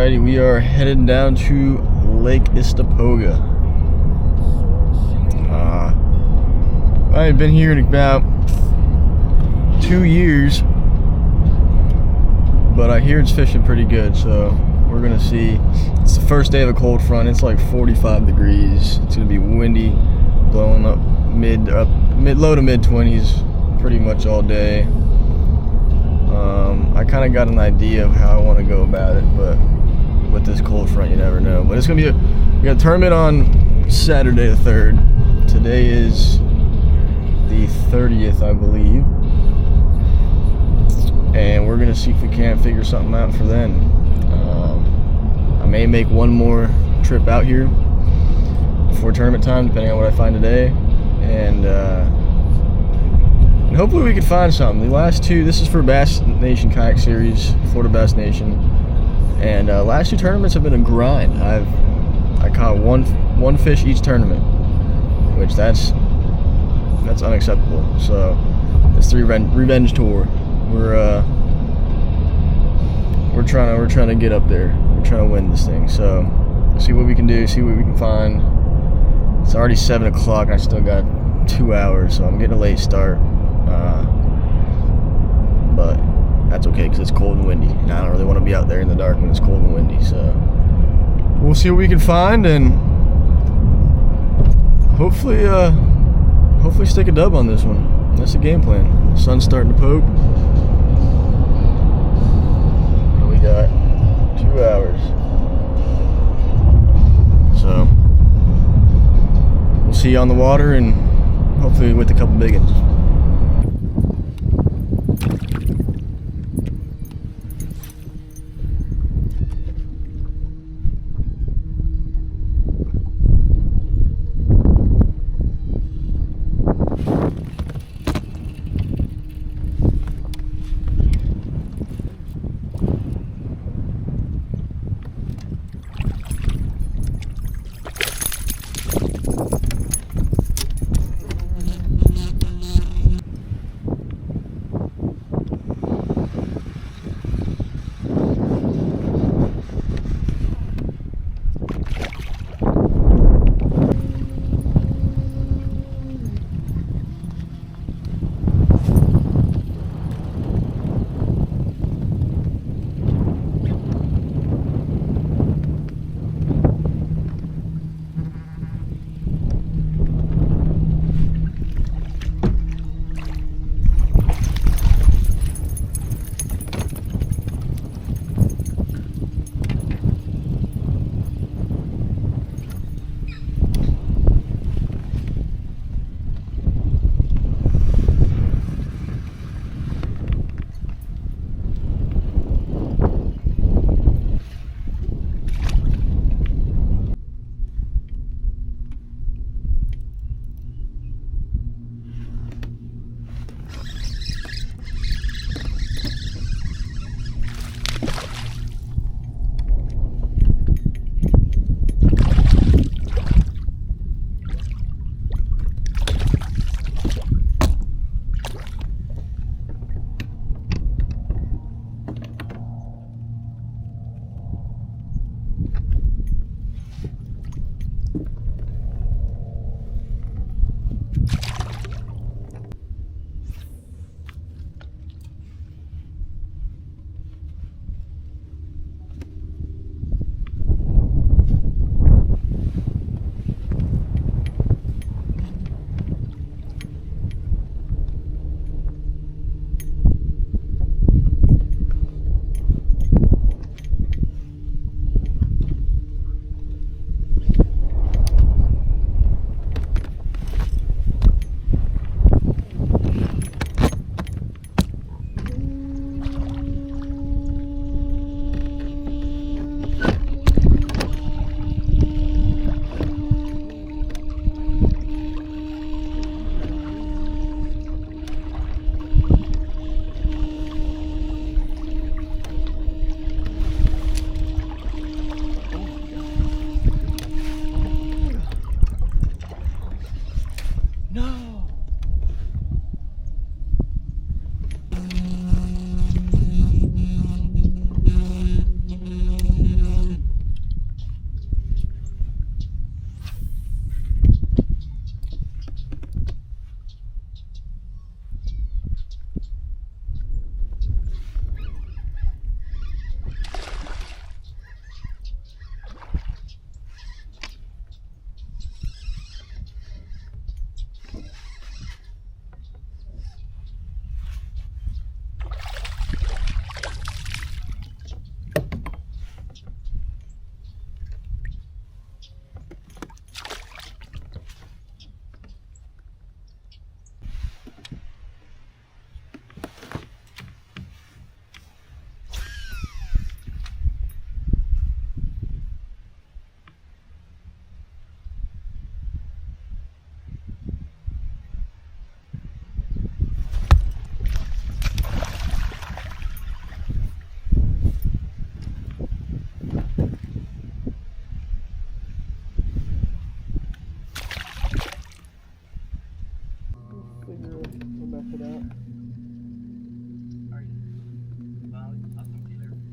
Alrighty, we are headed down to Lake Istokpoga. I've been here in about 2 years, but I hear it's fishing pretty good, so we're gonna see. It's the first day of a cold front. It's like 45 degrees. It's gonna be windy, blowing up low to mid 20s pretty much all day. I kind of got an idea of how I want to go about it, but with this cold front, you never know. But it's gonna be we got a tournament on Saturday the 3rd. Today is the 30th, I believe, and we're gonna see if we can't figure something out for then. I may make one more trip out here before tournament time, depending on what I find today, and hopefully we can find something. The last two, this is for Bass Nation Kayak Series, Florida Bass Nation, and last two tournaments have been a grind. I caught one fish each tournament, which that's unacceptable. So it's the revenge tour. We're trying to get up there. We're trying to win this thing. So see what we can do. See what we can find. It's already 7 o'clock, and I still got 2 hours, so I'm getting a late start. But that's okay because it's cold and windy, and I don't really want to be out there in the dark when it's cold and windy. So we'll see what we can find, and hopefully stick a dub on this one. That's the game plan. The sun's starting to poke. And we got 2 hours. So we'll see you on the water, and hopefully with a couple big ones.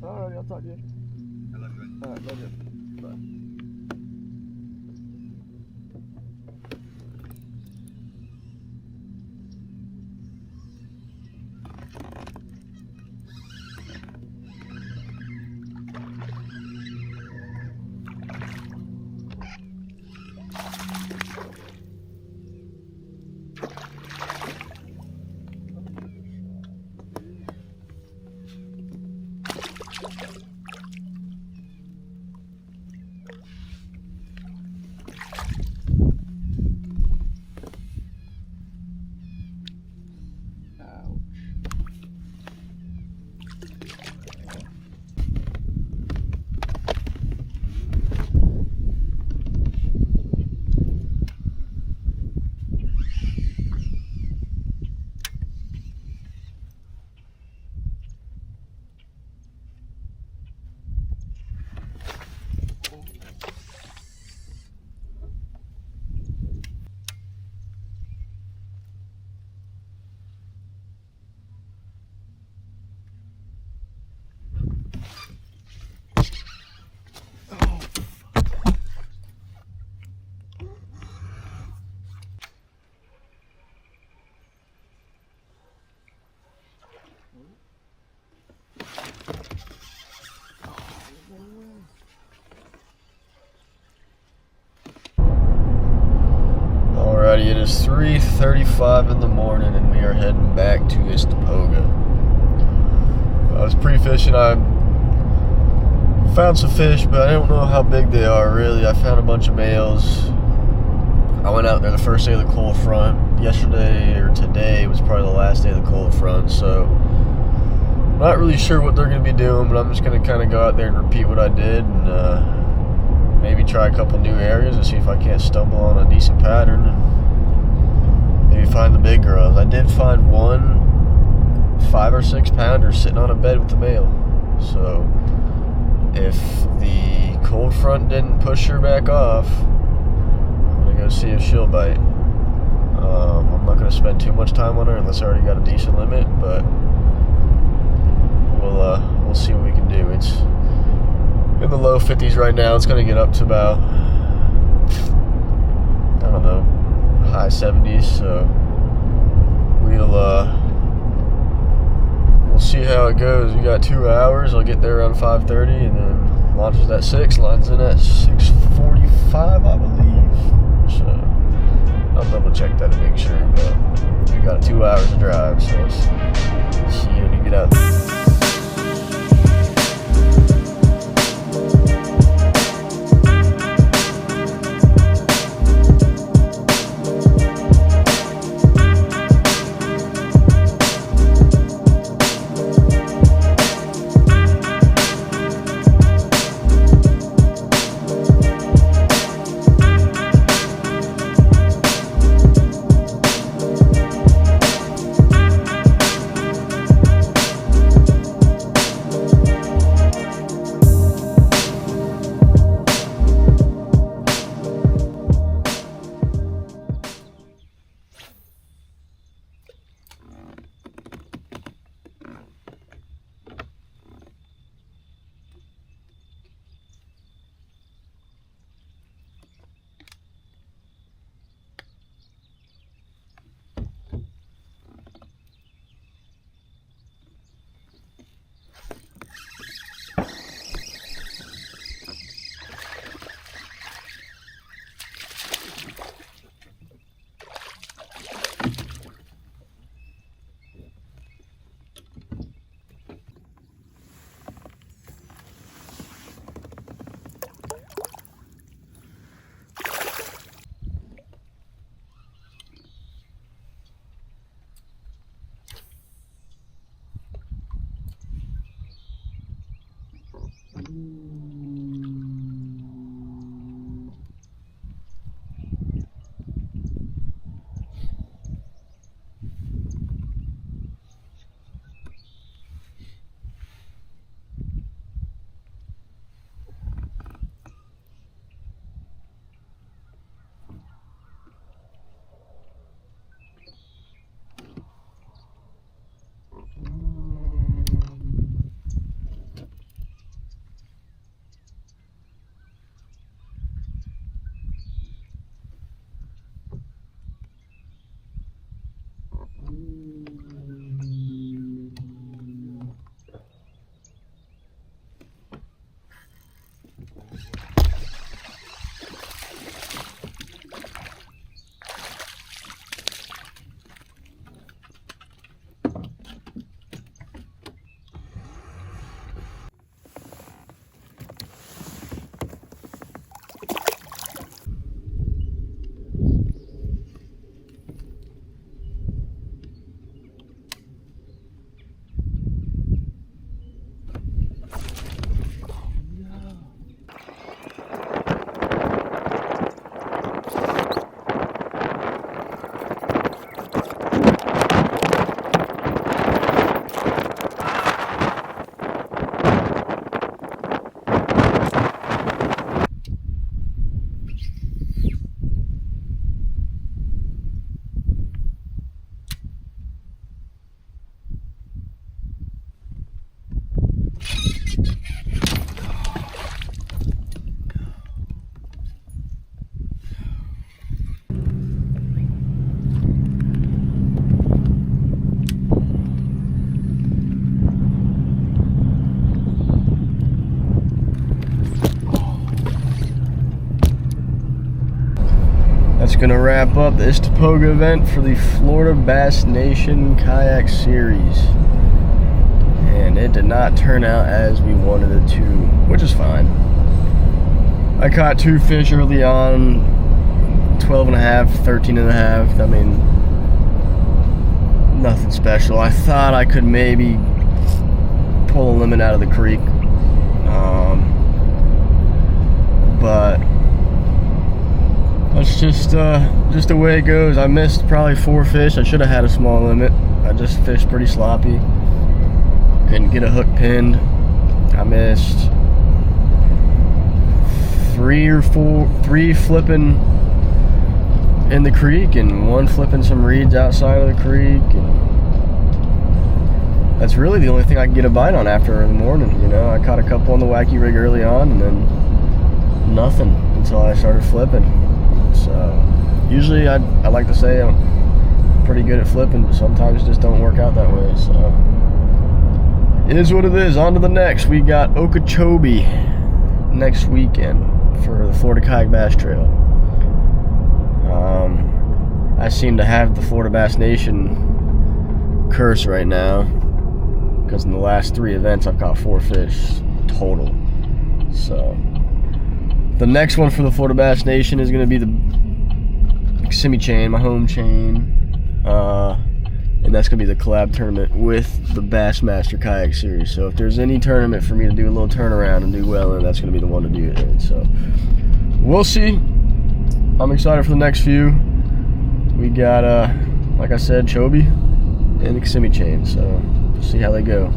Alrighty, I'll talk to you. I love you. Alright, love you. Bye. Alrighty, it is 3:35 in the morning and we are heading back to Istokpoga. I was pre-fishing. I found some fish, but I don't know how big they are really. I found a bunch of males. I went out there the first day of the cold front. Yesterday or today was probably the last day of the cold front, so I'm not really sure what they're going to be doing, but I'm just going to kind of go out there and repeat what I did and maybe try a couple new areas and see if I can't stumble on a decent pattern and maybe find the big girls. I did find one 5 or 6 pounder sitting on a bed with the male, so if the cold front didn't push her back off, I'm going to go see if she'll bite. I'm not going to spend too much time on her unless I already got a decent limit, but we'll see what we can do. It's in the low 50s right now. It's going to get up to about, I don't know, high 70s, so we'll see how it goes. We got 2 hours. I'll get there around 5:30 and then launches at 6, lines in at 6:45, I believe. So I'll double check that to make sure, but we got 2 hours to drive, so let's see when you get out there. gonna wrap up the Istokpoga event for the Florida Bass Nation Kayak Series. And it did not turn out as we wanted it to, which is fine. I caught 2 fish early on, 12 and a half, 13 and a half. I mean, nothing special. I thought I could maybe pull a limit out of the creek, but that's just the way it goes. I missed probably 4 fish. I should have had a small limit. I just fished pretty sloppy. Couldn't get a hook pinned. I missed 3 flipping in the creek and 1 flipping some reeds outside of the creek. And that's really the only thing I can get a bite on after in the morning. You know, I caught a couple on the wacky rig early on, and then nothing until I started flipping. So usually I like to say I'm pretty good at flipping, but sometimes it just don't work out that way. So it is what it is. On to the next. We got Okeechobee next weekend for the Florida Kayak Bass Trail. I seem to have the Florida Bass Nation curse right now, because in the last 3 events I've caught 4 fish total. So the next one for the Florida Bass Nation is going to be the Simi chain, my home chain, and that's going to be the collab tournament with the Bassmaster Kayak Series. So if there's any tournament for me to do a little turnaround and do well in, that's going to be the one to do it in. So we'll see. I'm excited for the next few. We got, like I said, Chobe and the Simi chain. So see how they go.